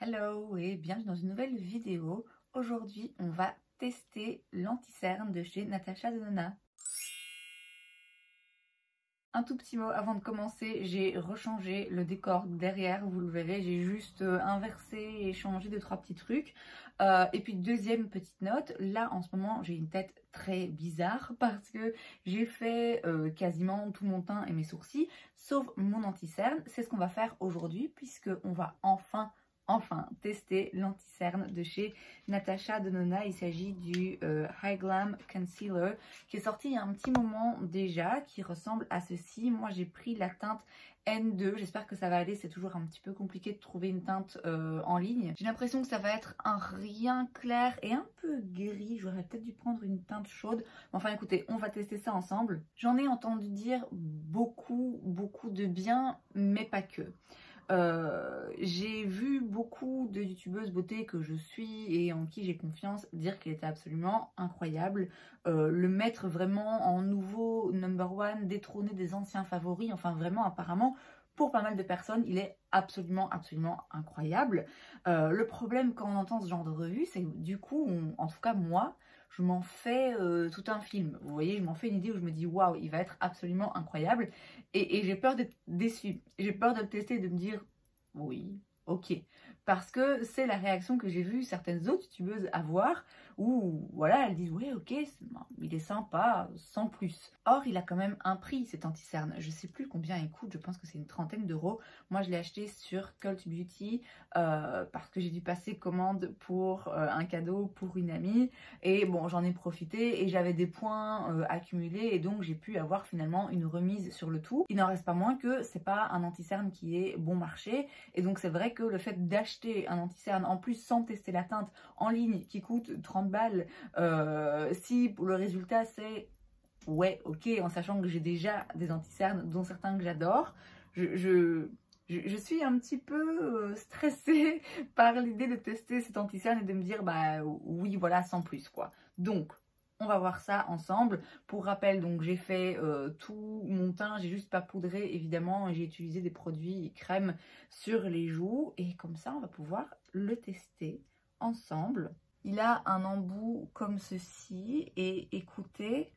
Hello et bienvenue dans une nouvelle vidéo. Aujourd'hui, on va tester l'anti-cerne de chez Natasha Denona. Un tout petit mot avant de commencer, j'ai rechangé le décor derrière, vous le verrez, j'ai juste inversé et changé 2-3 petits trucs. Et puis deuxième petite note, là en ce moment j'ai une tête très bizarre parce que j'ai fait quasiment tout mon teint et mes sourcils, sauf mon anti-cerne. C'est ce qu'on va faire aujourd'hui puisque on va enfin tester l'anti-cerne de chez Natasha Denona. Il s'agit du High Glam Concealer qui est sorti il y a un petit moment déjà, qui ressemble à ceci. Moi j'ai pris la teinte N2, j'espère que ça va aller, c'est toujours un petit peu compliqué de trouver une teinte en ligne. J'ai l'impression que ça va être un rien clair et un peu gris, j'aurais peut-être dû prendre une teinte chaude. Enfin écoutez, on va tester ça ensemble. J'en ai entendu dire beaucoup de bien, mais pas que. J'ai vu beaucoup de youtubeuses beauté que je suis et en qui j'ai confiance dire qu'il était absolument incroyable, le mettre vraiment en nouveau number one, détrôner des anciens favoris, enfin vraiment apparemment pour pas mal de personnes il est absolument incroyable. Le problème quand on entend ce genre de revue, c'est que du coup en tout cas moi je m'en fais tout un film, vous voyez, je m'en fais une idée où je me dis waouh, il va être absolument incroyable et j'ai peur d'être déçue, j'ai peur de le tester et de me dire oui, ok, parce que c'est la réaction que j'ai vu certaines autres youtubeuses avoir où voilà, elles disent ouais ok, il est sympa sans plus. Or il a quand même un prix cet anti-cerne, je sais plus combien il coûte, je pense que c'est une trentaine d'euros. Moi je l'ai acheté sur Cult Beauty parce que j'ai dû passer commande pour un cadeau pour une amie et bon j'en ai profité et j'avais des points accumulés et donc j'ai pu avoir finalement une remise sur le tout. Il n'en reste pas moins que c'est pas un anti-cerne qui est bon marché et donc c'est vrai que le fait d'acheter un anti-cerne en plus sans tester la teinte en ligne qui coûte 30 balles, si le résultat c'est ouais ok, en sachant que j'ai déjà des anti-cernes dont certains que j'adore, je suis un petit peu stressée par l'idée de tester cet anti-cerne et de me dire bah oui voilà sans plus quoi. Donc on va voir ça ensemble. Pour rappel, donc j'ai fait tout mon teint, j'ai juste pas poudré évidemment, j'ai utilisé des produits crème sur les joues et comme ça on va pouvoir le tester ensemble. Il a un embout comme ceci et écoutez,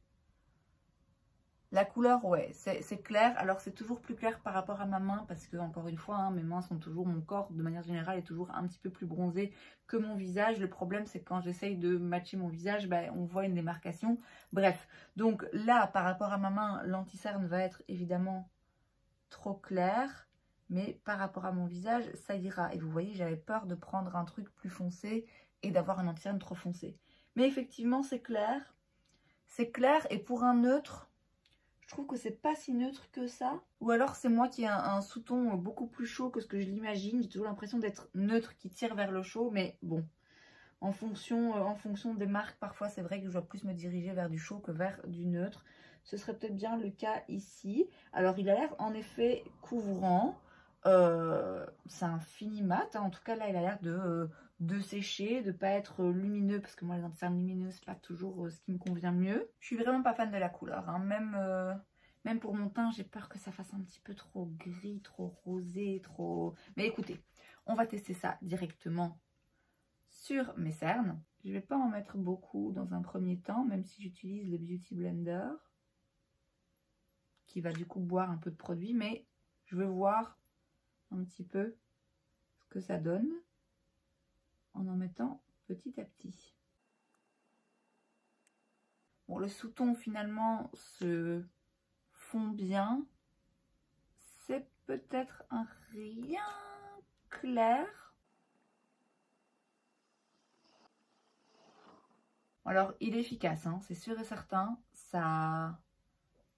la couleur, ouais, c'est clair. Alors c'est toujours plus clair par rapport à ma main parce que encore une fois, hein, mes mains sont toujours, mon corps de manière générale est toujours un petit peu plus bronzé que mon visage. Le problème c'est que quand j'essaye de matcher mon visage, bah, on voit une démarcation. Bref, donc là par rapport à ma main, l'anti-cerne va être évidemment trop clair. Mais par rapport à mon visage, ça ira. Et vous voyez, j'avais peur de prendre un truc plus foncé et d'avoir un anti-cerne trop foncé. Mais effectivement, c'est clair. C'est clair et pour un neutre, je trouve que c'est pas si neutre que ça. Ou alors c'est moi qui ai un sous-ton beaucoup plus chaud que ce que je l'imagine. J'ai toujours l'impression d'être neutre qui tire vers le chaud. Mais bon, en fonction des marques, parfois c'est vrai que je dois plus me diriger vers du chaud que vers du neutre. Ce serait peut-être bien le cas ici. Alors il a l'air en effet couvrant. C'est un fini mat. Hein. En tout cas là il a l'air de sécher, de pas être lumineux. Parce que moi les anti-cernes lumineux c'est pas toujours ce qui me convient mieux. Je suis vraiment pas fan de la couleur. Hein. Même pour mon teint j'ai peur que ça fasse un petit peu trop gris, trop rosé, trop... Mais écoutez, on va tester ça directement sur mes cernes. Je vais pas en mettre beaucoup dans un premier temps, même si j'utilise le Beauty Blender qui va du coup boire un peu de produit, mais je veux voir un petit peu ce que ça donne en mettant petit à petit. Bon, le sous-ton finalement se fond bien. C'est peut-être un rien clair. Alors, il est efficace, hein, c'est sûr et certain. Ça...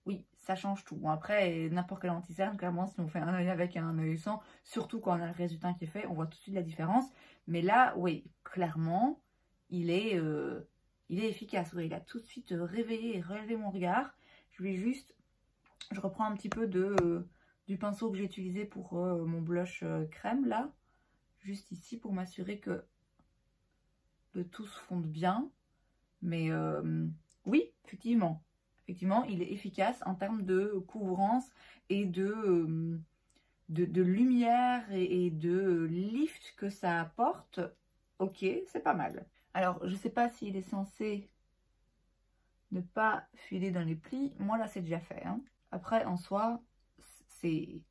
Oui, ça change tout. Bon, après, n'importe quel anti-cerne, clairement, si on fait un œil avec un œil sans, surtout quand on a le résultat qui est fait, on voit tout de suite la différence. Mais là, oui, clairement, il est efficace. Oui, il a tout de suite réveillé et relevé mon regard. Je reprends un petit peu du pinceau que j'ai utilisé pour mon blush crème, là. Juste ici, pour m'assurer que le tout se fonde bien. Mais oui, effectivement, il est efficace en termes de couvrance et de de lumière et de lift que ça apporte, ok, c'est pas mal. Alors, je sais pas s'il est censé ne pas filer dans les plis. Moi, là, c'est déjà fait. Hein. Après, en soi, c'est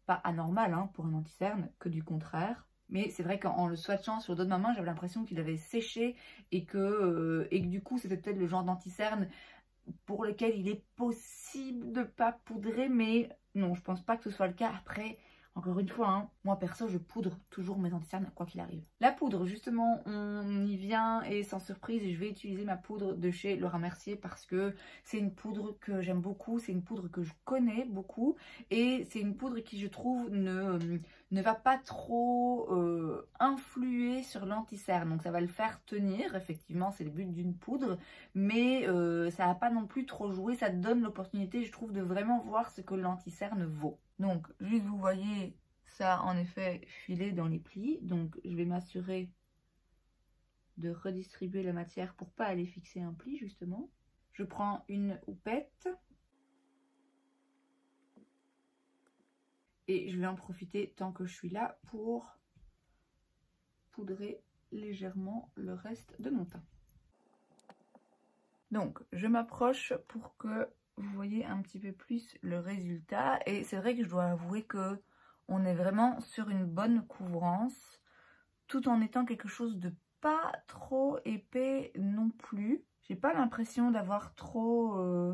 pas anormal hein, pour un anti-cerne, que du contraire. Mais c'est vrai qu'en le swatchant sur d'autres mamans, j'avais l'impression qu'il avait séché et que du coup, c'était peut-être le genre d'anti-cerne pour lequel il est possible de pas poudrer. Mais non, je pense pas que ce soit le cas. Après, encore une fois, hein, moi perso, je poudre toujours mes anti-cernes quoi qu'il arrive. La poudre, justement, on y vient et sans surprise, je vais utiliser ma poudre de chez Laura Mercier parce que c'est une poudre que j'aime beaucoup, c'est une poudre que je connais beaucoup et c'est une poudre qui, je trouve, ne va pas trop influer sur l'anti-cerne. Donc ça va le faire tenir, effectivement, c'est le but d'une poudre, mais ça va pas non plus trop jouer, ça donne l'opportunité, je trouve, de vraiment voir ce que l'anti-cerne vaut. Donc, juste vous voyez ça en effet filer dans les plis. Donc, je vais m'assurer de redistribuer la matière pour pas aller fixer un pli justement. Je prends une houppette et je vais en profiter tant que je suis là pour poudrer légèrement le reste de mon teint. Donc, je m'approche pour que vous voyez un petit peu plus le résultat. Et c'est vrai que je dois avouer que on est vraiment sur une bonne couvrance, tout en étant quelque chose de pas trop épais non plus. J'ai pas l'impression d'avoir trop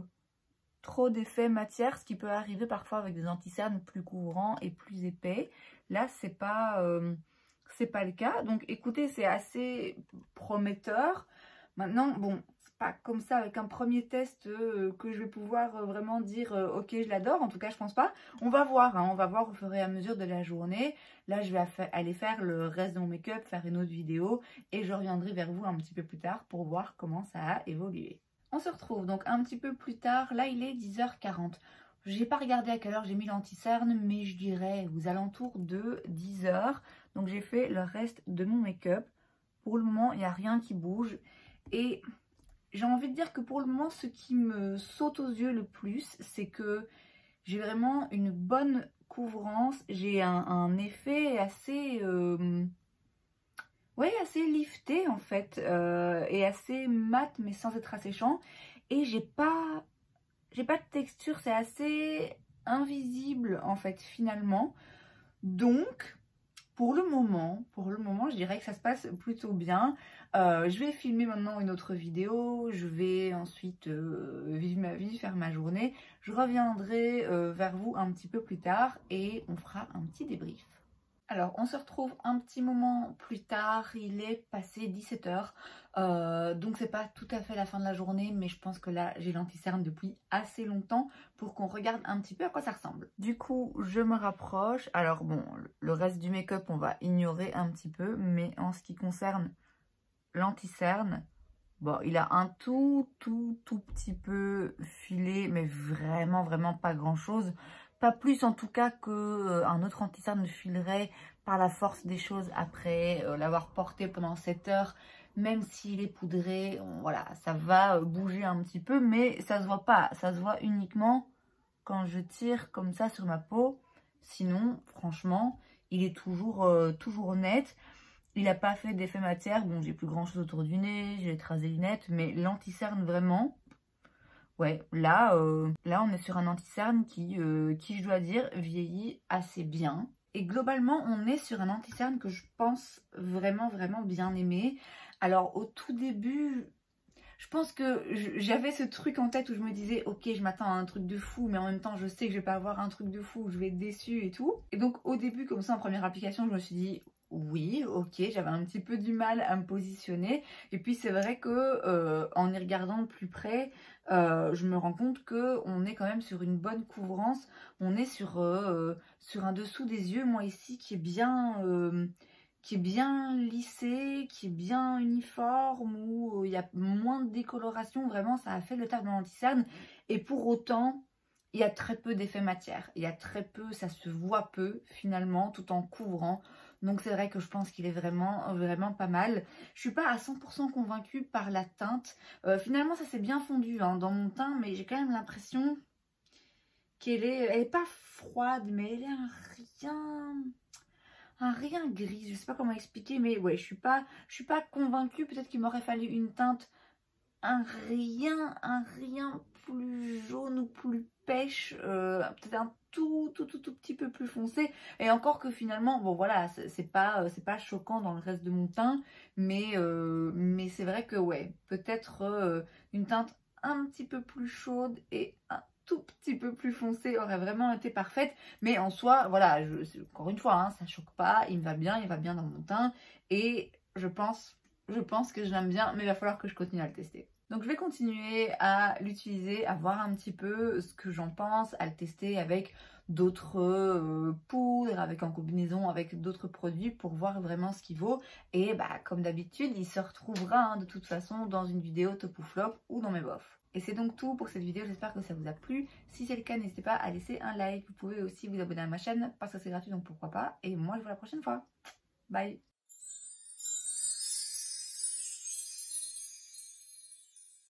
d'effet matière, ce qui peut arriver parfois avec des anti-cernes plus couvrants et plus épais. Là, c'est pas le cas. Donc, écoutez, c'est assez prometteur. Maintenant, bon, pas comme ça avec un premier test que je vais pouvoir vraiment dire ok je l'adore, en tout cas je pense pas. On va voir, hein, on va voir au fur et à mesure de la journée. Là je vais aller faire le reste de mon make-up, faire une autre vidéo et je reviendrai vers vous un petit peu plus tard pour voir comment ça a évolué. On se retrouve donc un petit peu plus tard, là il est 10h40. J'ai pas regardé à quelle heure j'ai mis l'anti-cerne, mais je dirais aux alentours de 10h. Donc j'ai fait le reste de mon make-up. Pour le moment il n'y a rien qui bouge et j'ai envie de dire que pour le moment, ce qui me saute aux yeux le plus, c'est que j'ai vraiment une bonne couvrance. J'ai un effet assez, ouais, assez lifté en fait, et assez mat, mais sans être asséchant. Et j'ai pas de texture, c'est assez invisible en fait finalement. Donc, pour le moment, je dirais que ça se passe plutôt bien. Je vais filmer maintenant une autre vidéo. Je vais ensuite vivre ma vie, faire ma journée. Je reviendrai vers vous un petit peu plus tard et on fera un petit débrief. Alors, on se retrouve un petit moment plus tard, il est passé 17h, donc c'est pas tout à fait la fin de la journée, mais je pense que là, j'ai l'anti-cerne depuis assez longtemps pour qu'on regarde un petit peu à quoi ça ressemble. Du coup, je me rapproche. Alors bon, le reste du make-up, on va ignorer un petit peu, mais en ce qui concerne l'anti-cerne, bon, il a un tout petit peu filé, mais vraiment pas grand-chose. Pas plus en tout cas qu'un autre anti-cerne ne filerait par la force des choses après l'avoir porté pendant 7 heures. Même s'il est poudré, voilà, ça va bouger un petit peu, mais ça se voit pas. Ça se voit uniquement quand je tire comme ça sur ma peau. Sinon, franchement, il est toujours net. Il n'a pas fait d'effet matière. Bon, j'ai plus grand chose autour du nez, j'ai les traces des lunettes, mais l'anti-cerne vraiment... Ouais, là on est sur un anti-cerne qui, je dois dire, vieillit assez bien. Et globalement, on est sur un anti-cerne que je pense vraiment bien aimé. Alors, au tout début, je pense que j'avais ce truc en tête où je me disais, ok, je m'attends à un truc de fou, mais en même temps, je sais que je vais pas avoir un truc de fou, je vais être déçue et tout. Et donc, au début, comme ça, en première application, je me suis dit... Oui, ok, j'avais un petit peu du mal à me positionner. Et puis c'est vrai que en y regardant de plus près, je me rends compte que on est quand même sur une bonne couvrance. On est sur un dessous des yeux, moi ici, qui est bien lissé, qui est bien uniforme, où il y a moins de décoloration. Vraiment, ça a fait le taf de l'anti-cerne. Et pour autant, il y a très peu d'effet matière. Il y a très peu, ça se voit peu finalement, tout en couvrant. Donc c'est vrai que je pense qu'il est vraiment pas mal. Je suis pas à 100% convaincue par la teinte. Finalement ça s'est bien fondu hein, dans mon teint, mais j'ai quand même l'impression elle est pas froide, mais elle est un rien gris. Je sais pas comment expliquer, mais ouais, je suis pas convaincue. Peut-être qu'il m'aurait fallu une teinte, un rien plus jaune ou plus pêche, peut-être un tout petit peu plus foncé. Et encore que finalement, bon voilà, c'est pas choquant dans le reste de mon teint, mais c'est vrai que ouais, peut-être une teinte un petit peu plus chaude et un tout petit peu plus foncé aurait vraiment été parfaite. Mais en soi, voilà, encore une fois, hein, ça choque pas, il va bien dans mon teint, et je pense que je l'aime bien, mais il va falloir que je continue à le tester. Donc je vais continuer à l'utiliser, à voir un petit peu ce que j'en pense, à le tester avec d'autres poudres, en combinaison avec d'autres produits pour voir vraiment ce qu'il vaut. Et bah comme d'habitude, il se retrouvera hein, de toute façon dans une vidéo top ou flop ou dans mes bofs. Et c'est donc tout pour cette vidéo, j'espère que ça vous a plu. Si c'est le cas, n'hésitez pas à laisser un like. Vous pouvez aussi vous abonner à ma chaîne parce que c'est gratuit, donc pourquoi pas. Et moi je vous vois la prochaine fois. Bye!